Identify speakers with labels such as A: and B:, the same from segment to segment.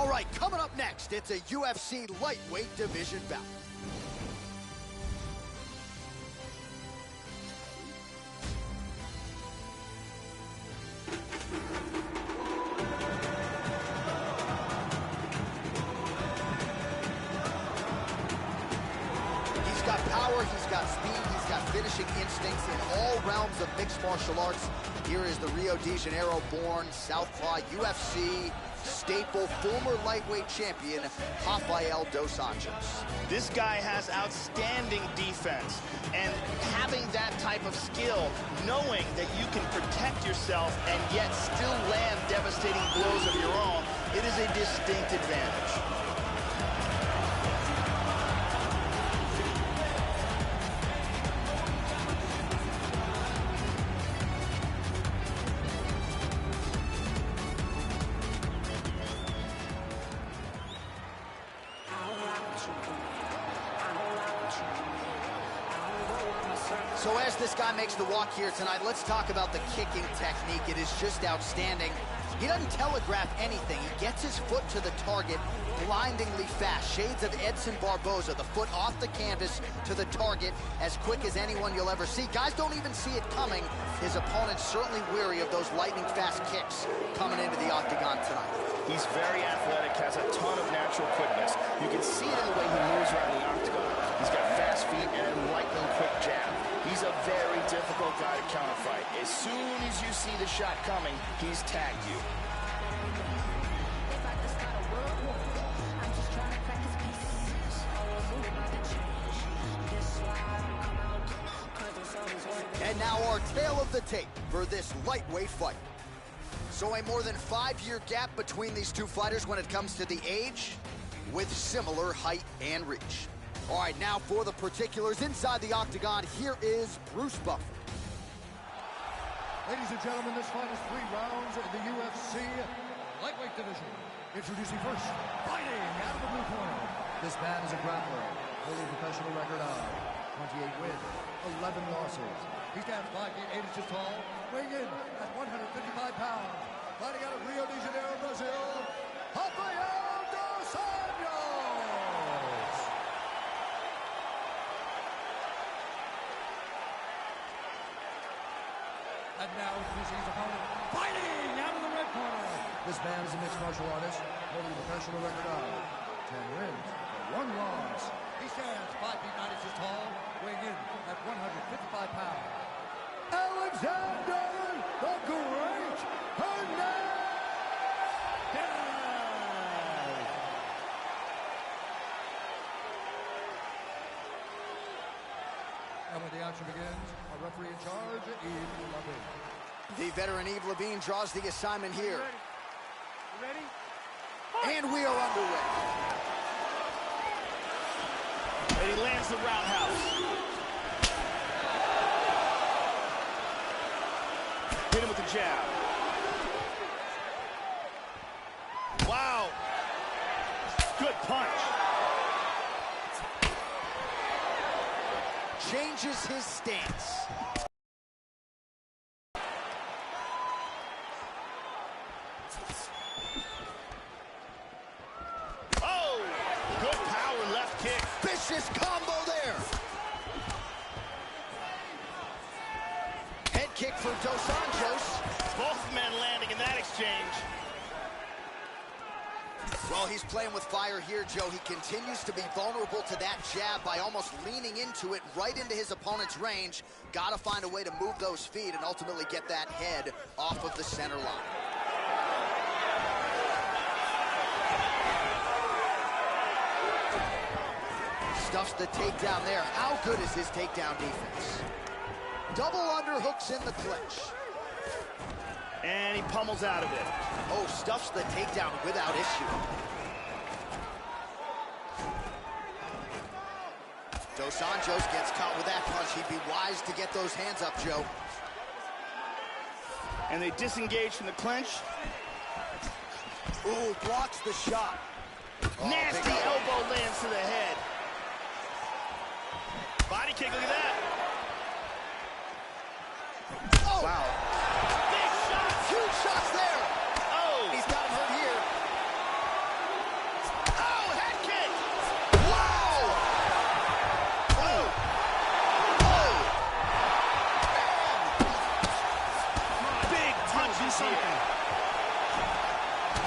A: All right, coming up next, it's a UFC lightweight division bout. He's got power, he's got speed, he's got finishing instincts in all realms of mixed martial arts. Here is the Rio de Janeiro-born Southpaw UFC staple, former lightweight champion, Rafael dos Anjos.
B: This guy has outstanding defense, and having that type of skill, knowing that you can protect yourself and yet still land devastating blows of your own, it is a distinct advantage.
A: So as this guy makes the walk here tonight, let's talk about the kicking technique. It is just outstanding. He doesn't telegraph anything. He gets his foot to the target blindingly fast. Shades of Edson Barboza, the foot off the canvas to the target as quick as anyone you'll ever see. Guys don't even see it coming. His opponent's certainly weary of those lightning fast kicks coming into the octagon tonight.
B: He's very athletic, has a ton of natural quickness. You can see it in the way he moves around the octagon. He's got fast feet and lightning quick jab. He's a very difficult guy to counterfight. As soon as you see the shot coming, he's tagged you.
A: And now our tale of the tape for this lightweight fight. So a more than 5-year gap between these two fighters when it comes to the age, with similar height and reach. All right, now for the particulars inside the octagon, here is Bruce Buffer.
C: Ladies and gentlemen, this fight is 3 rounds in the UFC lightweight division. Introducing first, fighting out of the blue corner. This man is a grappler, holding a professional record of 28 wins, 11 losses. He stands 5 feet 8 inches tall, weighing in at 155 pounds. Fighting out of Rio de Janeiro, Brazil, Rafael dos Anjos. And now introducing his opponent, fighting out of the red corner. This man is a mixed martial artist, holding a professional record of 10 wins, 1 loss. He stands 5 feet 9 inches tall, weighing in at 155 pounds. Alexander the Great Hernandez! And when the action begins, our referee in charge, Yves Levine.
A: The veteran Yves Levine draws the assignment here.
D: You ready?
A: And we are underway.
B: And he lands the roundhouse. Hit him with the jab. Wow. Good punch.
A: Changes his stance.
B: Oh, good power left kick.
A: Vicious combo there. Head kick for Dos Anjos.
B: Both men landing in that exchange.
A: Well, he's playing with fire here, Joe. He continues to be vulnerable to that jab by almost leaning into it right into his opponent's range. Got to find a way to move those feet and ultimately get that head off of the center line. Stuffs the takedown there. How good is his takedown defense? Double underhooks in the clinch.
B: And he pummels out of it.
A: Oh, stuffs the takedown without issue. Dos Anjos gets caught with that punch. He'd be wise to get those hands up, Joe.
B: And they disengage from the clinch.
A: Ooh, blocks the shot. Oh,
B: nasty elbow lands to the head. Body kick, look at that.
A: Oh.
B: Wow.
A: Big shots, huge shots there.
B: Oh.
A: He's got him hurt here.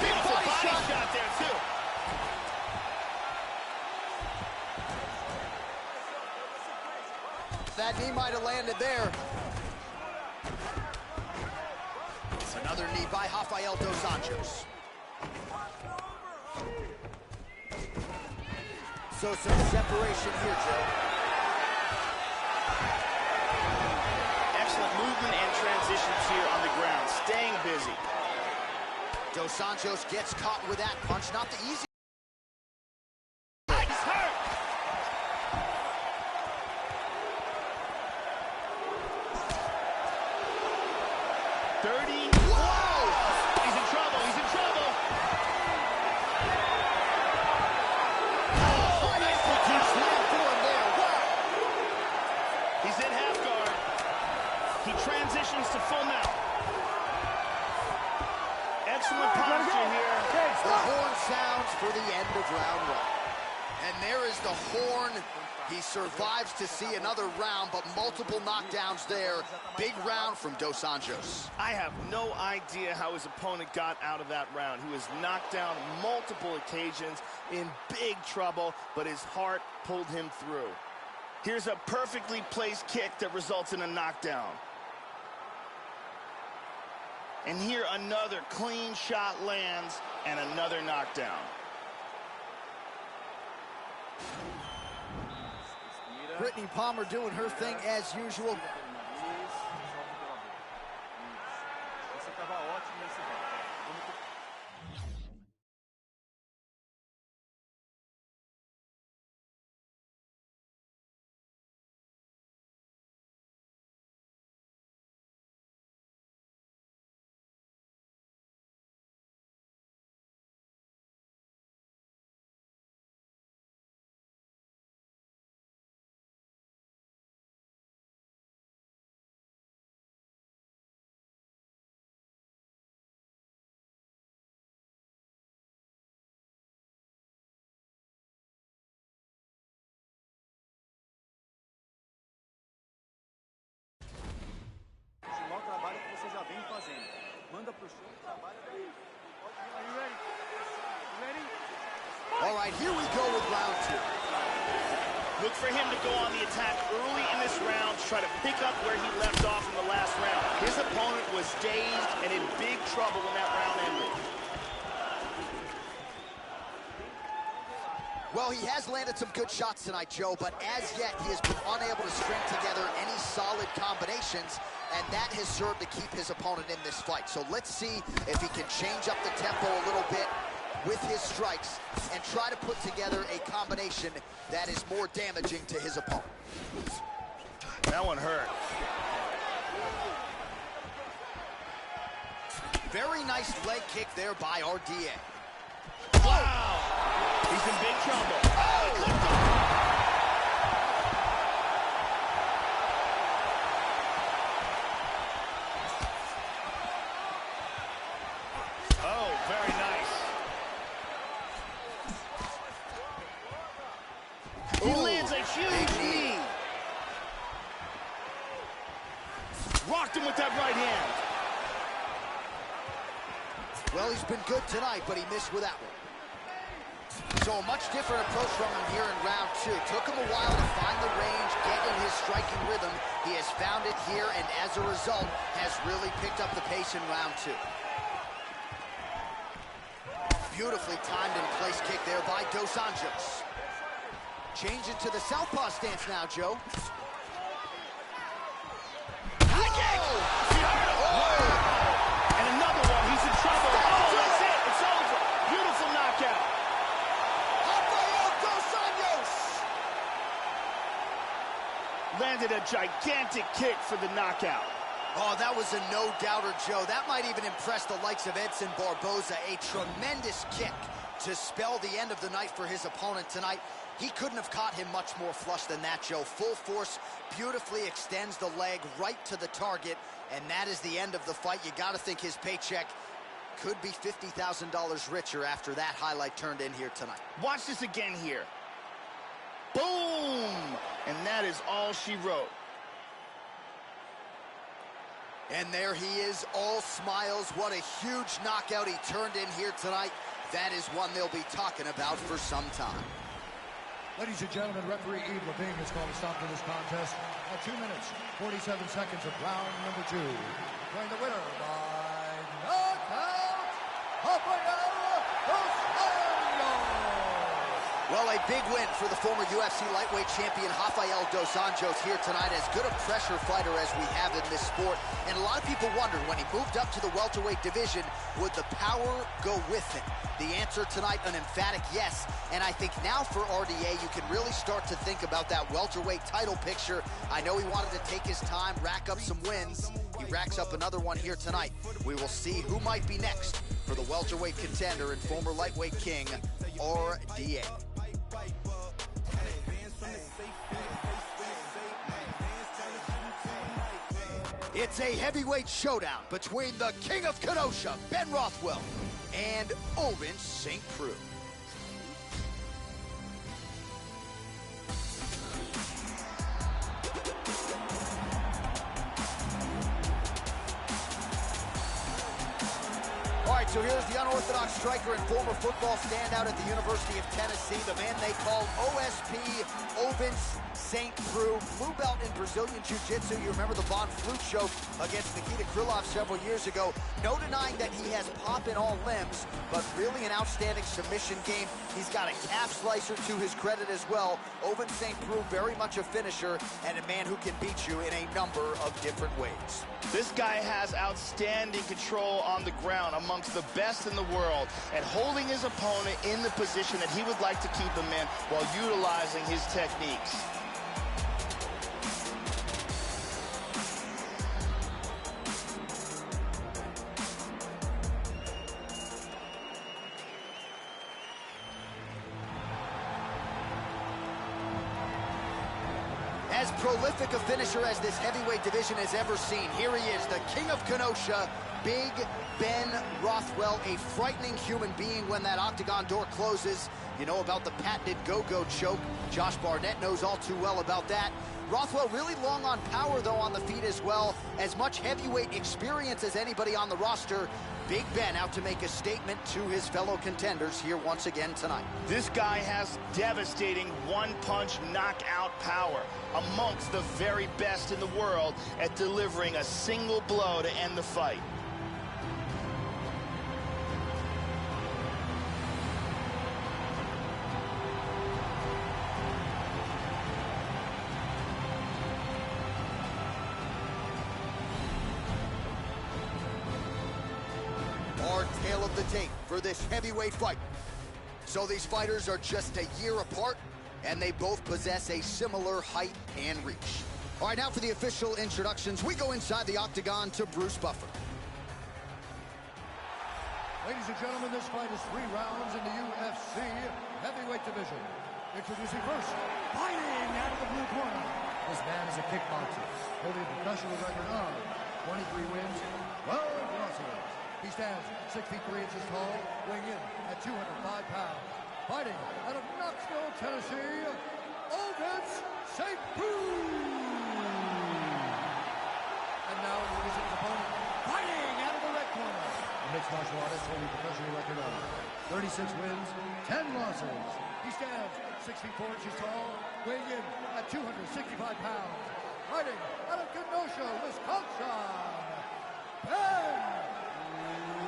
A: Big body shot
B: there, too.
A: That knee might have landed there. Another knee by Rafael dos Anjos. So some separation here, Joe.
B: Excellent movement and transitions here on the ground, staying busy.
A: Dos Anjos gets caught with that punch, not the easy.
B: He's hurt.
A: Whoa!
B: He's in trouble, he's in trouble.
A: Oh, nice kick slam for him there. Wow!
B: He's in half guard. He transitions to full mount. Excellent posture here.
A: The horn sounds for the end of round one. And there is the horn. He survives to see another round, but multiple knockdowns there. Big round from Dos Anjos.
B: I have no idea how his opponent got out of that round. He was knocked down multiple occasions, in big trouble, but his heart pulled him through. Here's a perfectly placed kick that results in a knockdown. And here another clean shot lands and another knockdown.
A: Brittany Palmer doing her thing as usual. All right, here we go with round two.
B: Look for him to go on the attack early in this round to try to pick up where he left off in the last round. His opponent was dazed and in big trouble when that round ended.
A: Well, he has landed some good shots tonight, Joe, but as yet he has been unable to string together any solid combinations, and that has served to keep his opponent in this fight. So let's see if he can change up the tempo a little bit with his strikes and try to put together a combination that is more damaging to his opponent.
B: That one hurt.
A: Very nice leg kick there by RDA.
B: Wow! He's in big trouble. Oh, very nice. He lands a huge knee. Rocked him with that right hand.
A: Well, he's been good tonight, but he missed with that one. So a much different approach from him here in round two. Took him a while to find the range, get in his striking rhythm. He has found it here, and as a result, has really picked up the pace in round two. Beautifully timed and placed kick there by Dos Anjos. Change into the southpaw stance now, Joe.
B: And another one, he's in trouble. Oh, that's it, it's over. Beautiful knockout. Landed a gigantic kick for the knockout.
A: Oh, that was a no-doubter, Joe. That might even impress the likes of Edson Barboza. A tremendous kick to spell the end of the night for his opponent tonight. He couldn't have caught him much more flush than that, Joe. Full force, beautifully extends the leg right to the target, and that is the end of the fight. You got to think his paycheck could be $50,000 richer after that highlight turned in here tonight.
B: Watch this again here. Boom! And that is all she wrote.
A: And there he is, all smiles. What a huge knockout he turned in here tonight. That is one they'll be talking about for some time.
C: Ladies and gentlemen, referee Yves Levine has called a stop to this contest at 2 minutes, 47 seconds of round number 2. Declaring the winner by knockout, Rafael dos Anjos.
A: Well, a big win for the former UFC lightweight champion Rafael dos Anjos here tonight. As good a pressure fighter as we have in this sport. And a lot of people wondered when he moved up to the welterweight division, would the power go with it? The answer tonight, an emphatic yes. And I think now for RDA, you can really start to think about that welterweight title picture. I know he wanted to take his time, rack up some wins. He racks up another one here tonight. We will see who might be next for the welterweight contender and former lightweight king, RDA. It's a heavyweight showdown between the King of Kenosha, Ben Rothwell, and Ovince St. Preux. All right, so here's the unorthodox striker and former football standout at the University of Tennessee, the man they call OSP, Ovince St. Preux, blue belt in Brazilian Jiu-Jitsu. You remember the Von Flue choke against Nikita Krylov several years ago. No denying that he has pop in all limbs, but really an outstanding submission game. He's got a calf slicer to his credit as well. Ovince St. Preux, very much a finisher and a man who can beat you in a number of different ways.
B: This guy has outstanding control on the ground, amongst the best in the world, and holding his opponent in the position that he would like to keep him in while utilizing his techniques.
A: As prolific a finisher as this heavyweight division has ever seen, here he is, the King of Kenosha, Big Ben Rothwell, a frightening human being when that octagon door closes. You know about the patented go-go choke. Josh Barnett knows all too well about that. Rothwell really long on power, though, on the feet as well. As much heavyweight experience as anybody on the roster. Big Ben out to make a statement to his fellow contenders here once again tonight.
B: This guy has devastating one-punch knockout power, amongst the very best in the world at delivering a single blow to end the fight.
A: Our tale of the tape for this heavyweight fight. So these fighters are just a year apart, and they both possess a similar height and reach. All right, now for the official introductions, we go inside the octagon to Bruce Buffer.
C: Ladies and gentlemen, this fight is 3 rounds in the UFC heavyweight division. Introducing first, fighting out of the blue corner. This man is a kickboxer, holding a professional record of 23 wins, 12 losses. He stands 6 feet 3 inches tall, weighing in at 205 pounds. Fighting out of Knoxville, Tennessee, Ovince St. Preux. And now introducing his opponent, fighting out of the red corner. A mixed martial artist holding a professional record of 36 wins, 10 losses. He stands 6 feet 4 inches tall, weighing in at 265 pounds. Fighting out of Kenosha, Wisconsin.